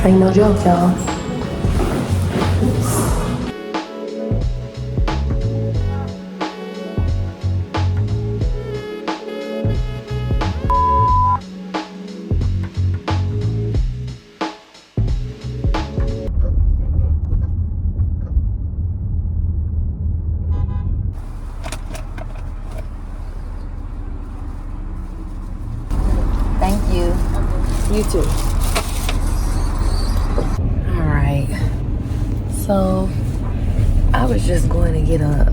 Ain't no joke, y'all. Thank you. You too. All right. So I was just going to get a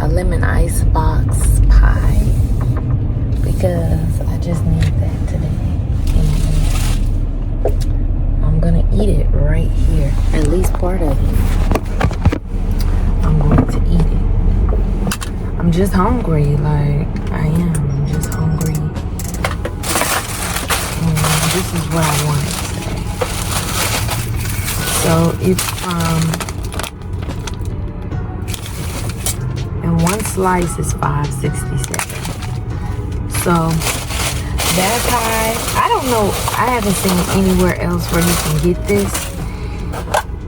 lemon ice box pie because I just need that today. And I'm gonna eat it right here. At least part of it. I'm going to eat it. I'm just hungry, like I am. I'm just hungry. And this is what I wanted today. So it's and one slice is $5.67. So that pie, I don't know, I haven't seen anywhere else where you can get this.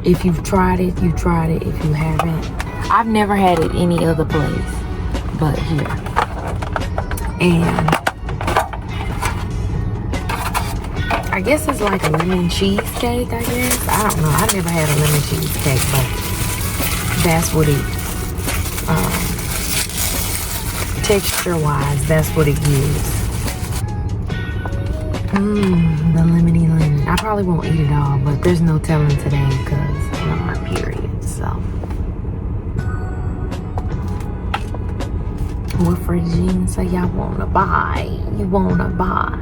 If you've tried it, you tried it. If you haven't, I've never had it any other place but here. And I guess it's like a lemon cheesecake, I guess. I don't know. I never had a lemon cheesecake, but that's what it, texture-wise, that's what it gives. The lemony lemon. I probably won't eat it all, but there's no telling today because I'm on my period, so. What Regine say y'all wanna buy? You wanna buy?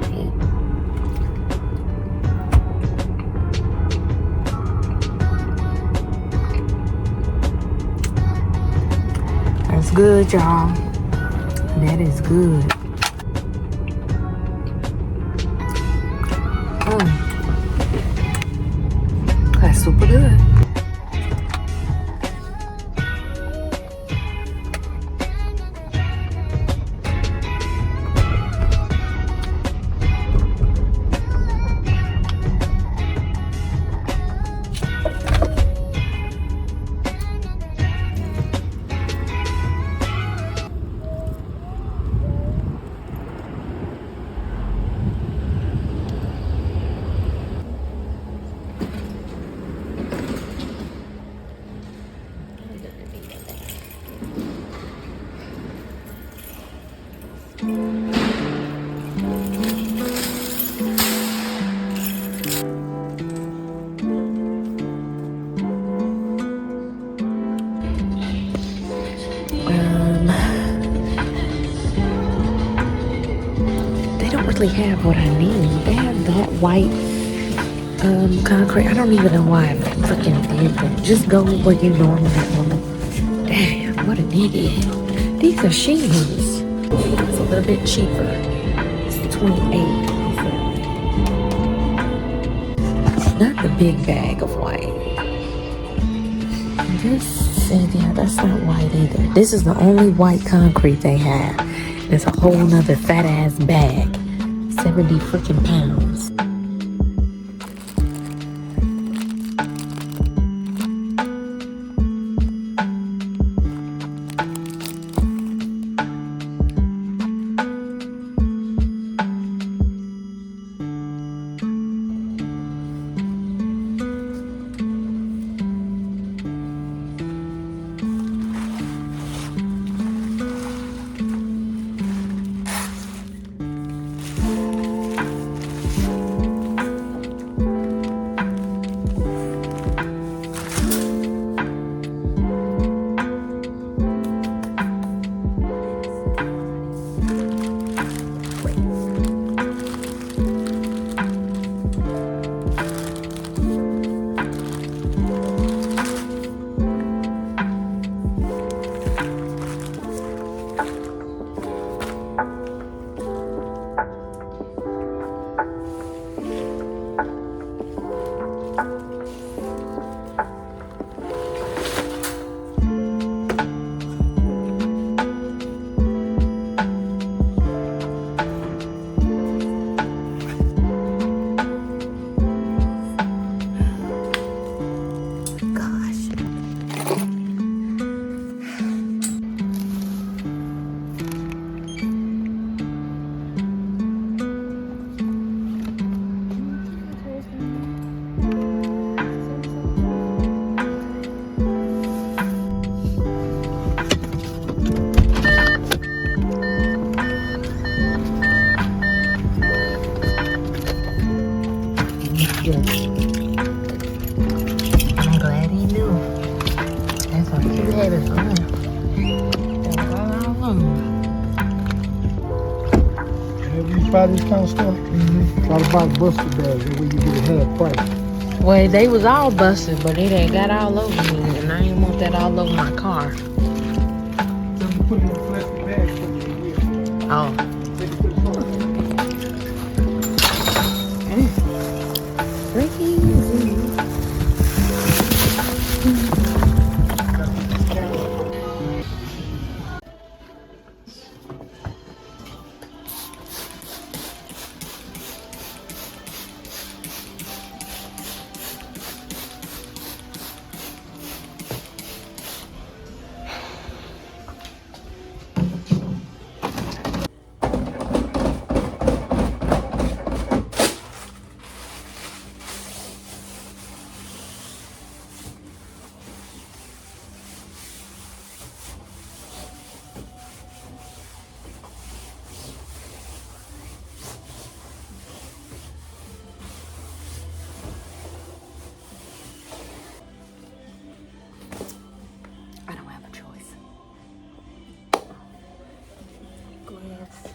That's good, y'all. That is good. That's super good. They don't really have what I need. They have that white concrete. I don't even know why I freaking did that. Just go where you normally go. Damn, what an idiot. These are shingles. It's a little bit cheaper. It's $28. Not the big bag of white. This said, yeah, that's not white either. This is the only white concrete they have. It's a whole nother fat ass bag. 70 freaking pounds. later. Whenever you buy this kind of stuff, try to buy busted bags. That way you get a half price. Well, they was all busted, but it ain't got all over me, and I ain't want that all over my car. So you put it in a plastic bag for you. Oh. Crazy. I don't have a choice. Glass.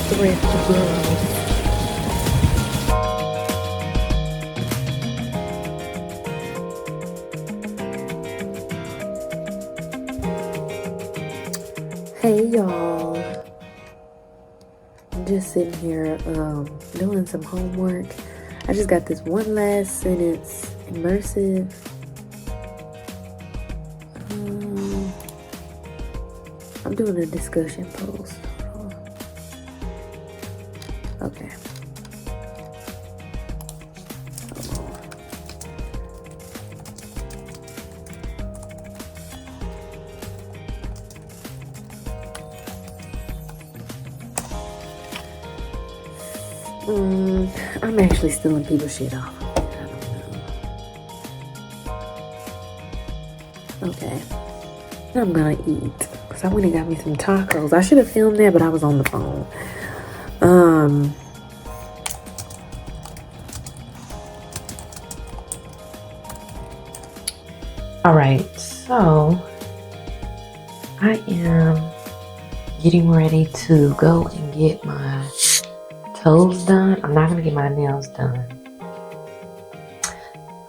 Thrift girls. Hey y'all, I'm just sitting here doing some homework. I just got this one last sentence immersive. I'm doing a discussion post. Okay. I'm actually stealing people's shit off. I don't know. Okay. I'm gonna eat. Because I went and got me some tacos. I should have filmed that, but I was on the phone. All right, so I am getting ready to go and get my toes done. I'm not gonna get my nails done.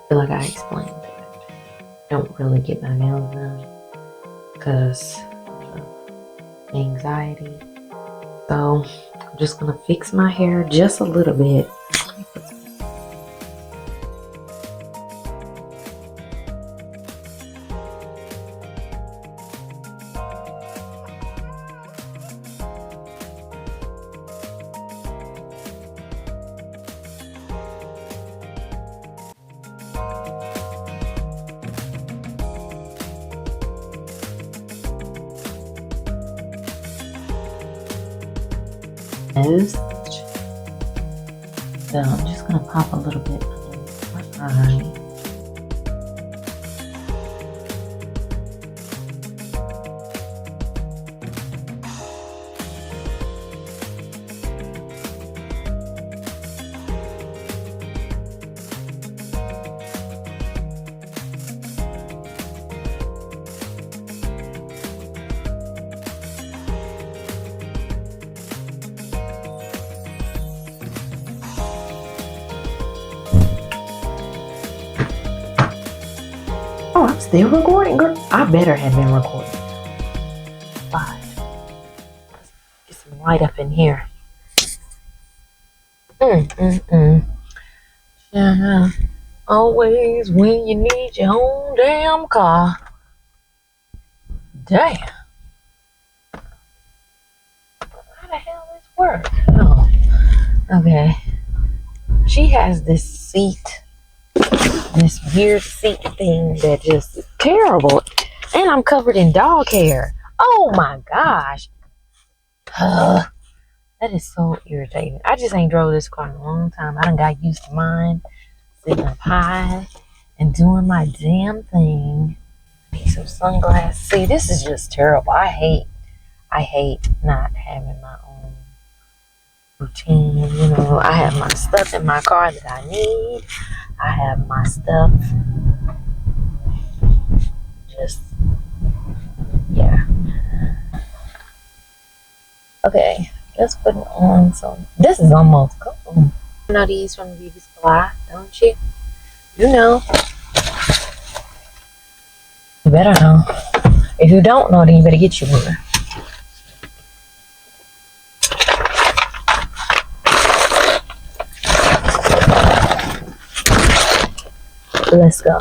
feel like I explained that. I don't really get my nails done because of anxiety. So I'm just gonna fix my hair just a little bit. So I'm just gonna pop a little bit underneath my eye. Oh, I'm still recording, girl. I better have been recording. But let's get some light up in here. Yeah. Always when you need your own damn car. Damn. How the hell this work? Oh, okay. She has this seat. This weird seat thing that just is terrible. And I'm covered in dog hair. Oh my gosh. That is so irritating. I just ain't drove this car in a long time. I done got used to mine. Sitting up high and doing my damn thing. Need some sunglasses. See, this is just terrible. I hate not having my own routine. You know, I have my stuff in my car that I need. I have my stuff. Just, yeah. Okay, let's put it on. So this is almost cool. You know these from the beauty supply, don't you? You know. You better know. If you don't know, then you better get you one. Let's go.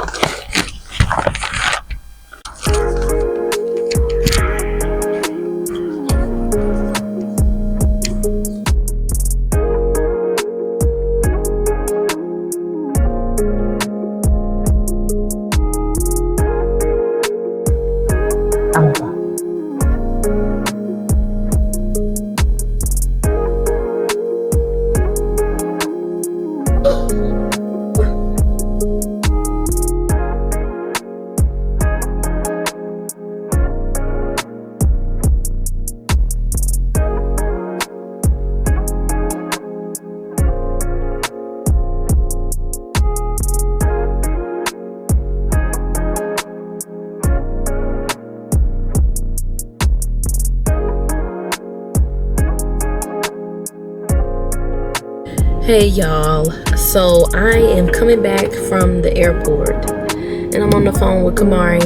Hey y'all, so I am coming back from the airport and I'm on the phone with Kamari.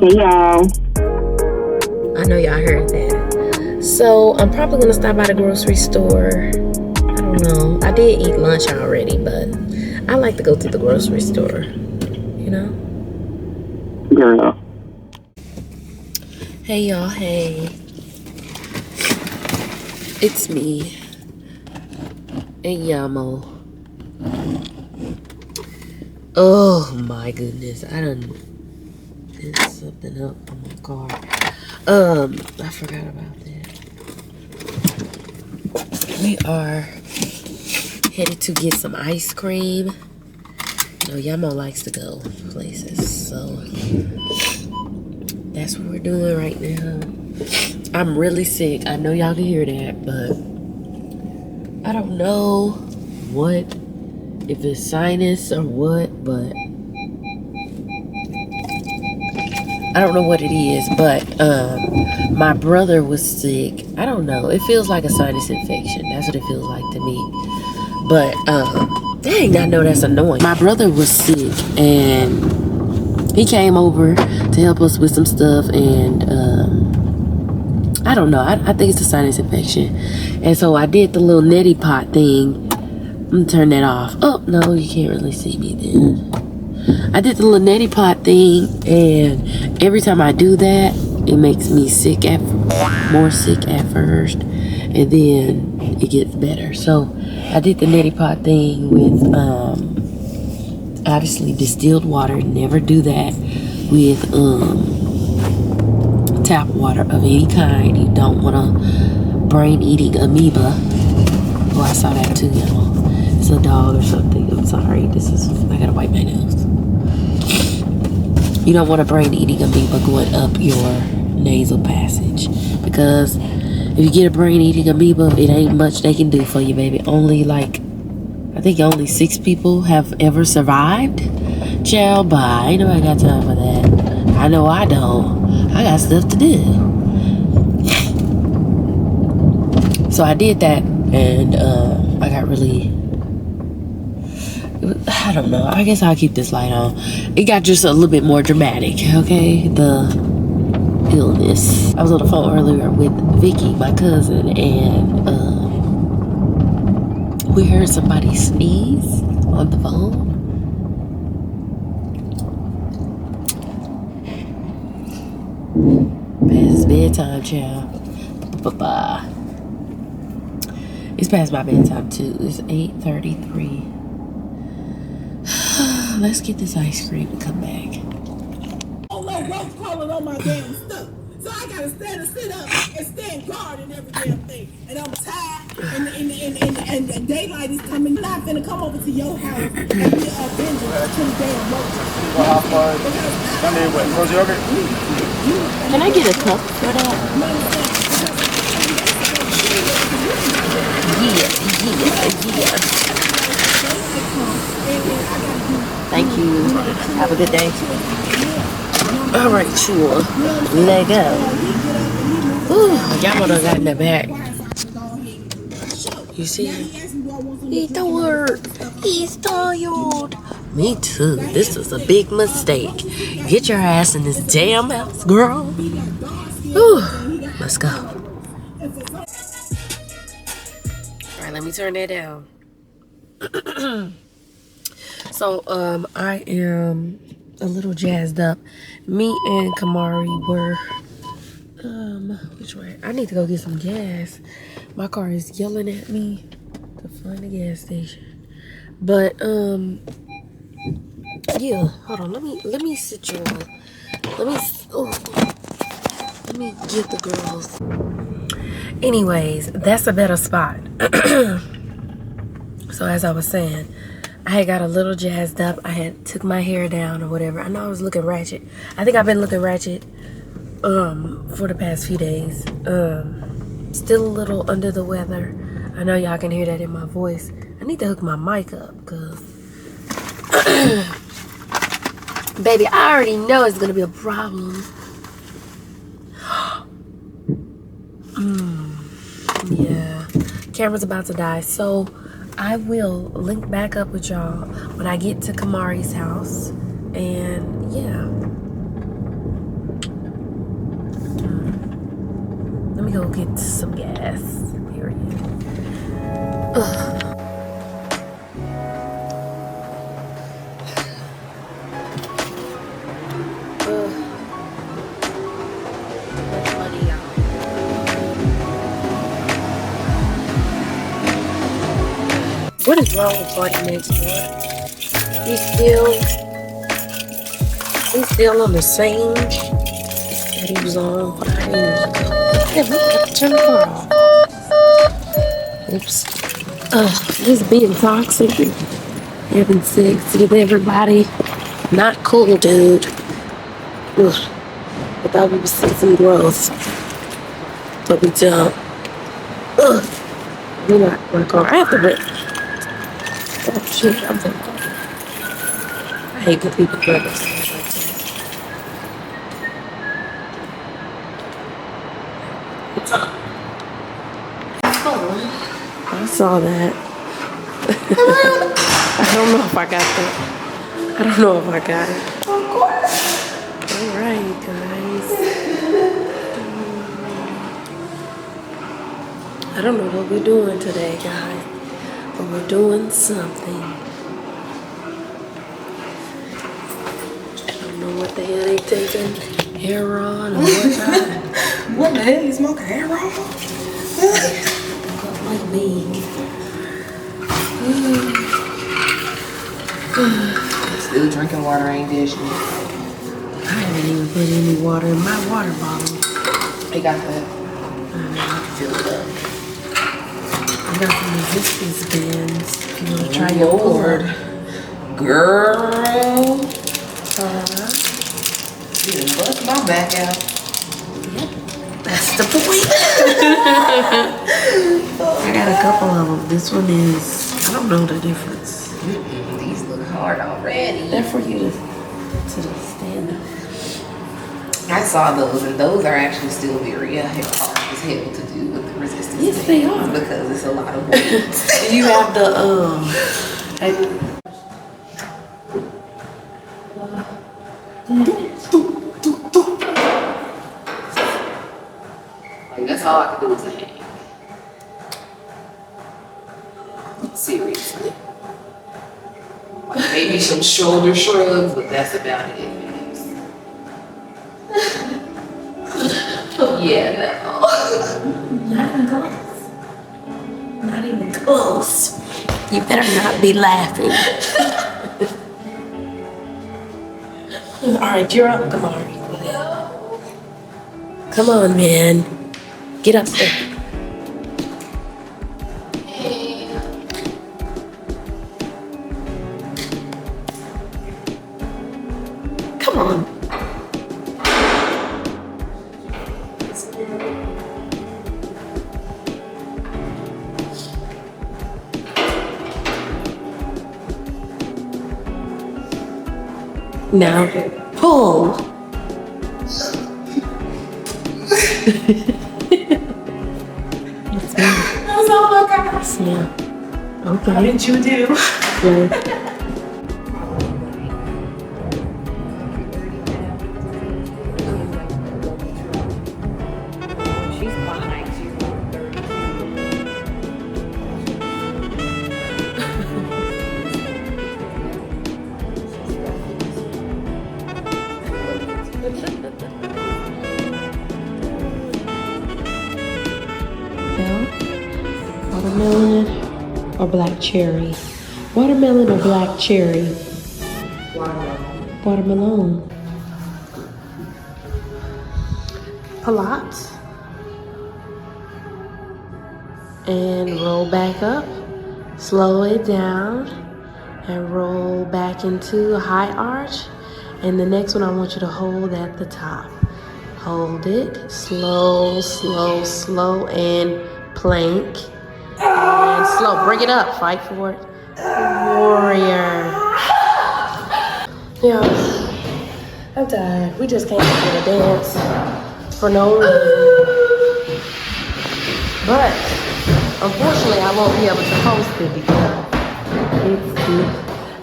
Hey y'all. I know y'all heard that. So I'm probably gonna stop by the grocery store. I don't know. I did eat lunch already, but I like to go to the grocery store, you know? Girl. Hey y'all, hey. It's me. And Yamo. Oh my goodness, I done did something up on my car. I forgot about that. We are headed to get some ice cream. You know, Yamo likes to go places, so that's what we're doing right now. I'm really sick. I know y'all can hear that, but I don't know what, if it's sinus or what, but I don't know what it is, but my brother was sick. I don't know. It feels like a sinus infection. That's what it feels like to me. But Dang, I know that's annoying. My brother was sick and he came over to help us with some stuff, and I don't know. I think it's a sinus infection. And so I did the little neti pot thing. I'm gonna turn that off. Oh, no, you can't really see me then. I did the little neti pot thing, and every time I do that, it makes me sick more sick at first, and then it gets better. So I did the neti pot thing with obviously distilled water. Never do that with tap water of any kind. You don't want a brain eating amoeba. Oh, I saw that too, y'all. It's a dog or something. I'm sorry. I gotta wipe my nose. You don't want a brain eating amoeba going up your nasal passage, because if you get a brain eating amoeba, it ain't much they can do for you, baby. I think only 6 people have ever survived. Child, bye. Ain't nobody got time for that. I know I don't. I got stuff to do. So I did that, and I got really, I don't know. I guess I'll keep this light on. It got just a little bit more dramatic, okay? The illness. I was on the phone earlier with Vicky, my cousin, and we heard somebody sneeze on the phone. Past bedtime, child. Bye-bye. It's past my bedtime too. It's 8:33. Let's get this ice cream and come back. Oh no, roach crawling on my damn stuff. So I gotta sit up and stand guard and every damn thing. And I'm tired, and daylight is coming. I'm not finna come over to your house and be a avenger to the damn roach. Well, how far? I mean, what, frozen yogurt? Can I get a cup for that? Yeah. Thank you. Have a good day. All right, sure. Let go. Ooh, y'all done got in the back. You see? He's tired. He's tired. Me too. This was a big mistake. Get your ass in this damn house, girl. Ooh, let's go. All right, let me turn that down. So, I am a little jazzed up. Me and Kamari were, which way? I need to go get some gas. My car is yelling at me to find a gas station. But, yeah, hold on. Let me sit you on. Let me get the girls. Anyways, that's a better spot. So as I was saying, I had got a little jazzed up. I had took my hair down or whatever. I know I was looking ratchet. I think I've been looking ratchet for the past few days. Still a little under the weather. I know y'all can hear that in my voice. I need to hook my mic up because baby, I already know it's gonna be a problem. Yeah, camera's about to die. So I will link back up with y'all when I get to Kamari's house. And yeah. Let me go get some gas. Period. Ugh. What is wrong with Buddy next door? He's still on the same that he was on 5 years ago. Damn, I have to turn the car off. Oops. He's being toxic and having sex with everybody. Not cool, dude. Ugh. I thought we would see some growth, but we don't. Ugh. We're not my car. I have to rip. Oh shit, I'm so cold. I hate good people brothers. I saw that. I don't know if I got that. I don't know if I got it. Of course. All right, guys. I don't know what we're doing today, guys, but we're doing something. I don't know what the hell they taking hair on or what. What the hell you smoking hair on? Like me. Still drinking water, ain't this shit. I haven't even put any water in my water bottle. They got that. Fill it up. I got some resistance bands. If you want to try your Lord. Girl. You done bust my back out. That's the point. I got a couple of them. This one is, I don't know the difference. These look hard already. They're for you to stand up. I saw those, and those are actually still very hard as hell to do with the resistance. Yes, they bands are. because it's a lot of weight. You have the Like that's all I can do is hang. Seriously. Like maybe some shoulder shrugs, but that's about it. Yeah, no. not even close. You better not be laughing. All right, you're up, Kamari. Go ahead. Come on, man. Get up there. Come on. Now, pull. That's all I got. Yeah. Okay. How did you do? Good. Watermelon or black cherry? Watermelon or black cherry? Watermelon. Pull out. And roll back up. Slow it down. And roll back into a high arch. And the next one I want you to hold at the top. Hold it. Slow, slow, slow. And plank. And slow. Bring it up. Fight for it. Warrior. Yeah. I'm tired. We just came to a dance for no reason. But unfortunately, I won't be able to post it because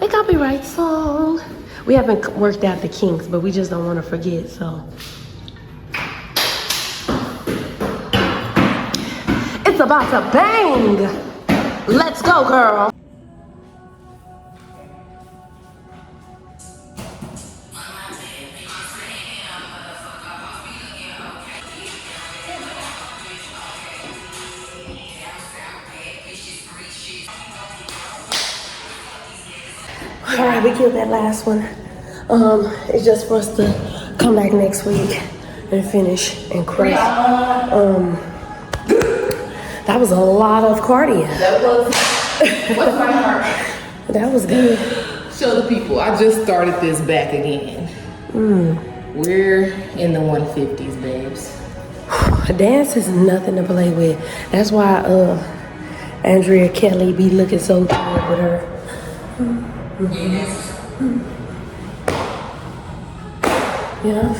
it's a copyright song. We haven't worked out the kinks, but we just don't want to forget, so. It's about to bang. Let's go, girl. All right, we killed that last one. It's just for us to come back next week and finish and crush. That was a lot of cardio. That was what's my heart? That was good. Show the people. I just started this back again. We're in the 150s, babes. Dance is nothing to play with. That's why Andrea Kelly be looking so good with her. Yeah.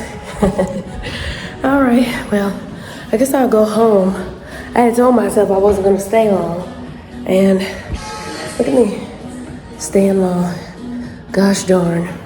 All right. Well, I guess I'll go home. I had told myself I wasn't gonna stay long, and look at me, staying long. Gosh darn.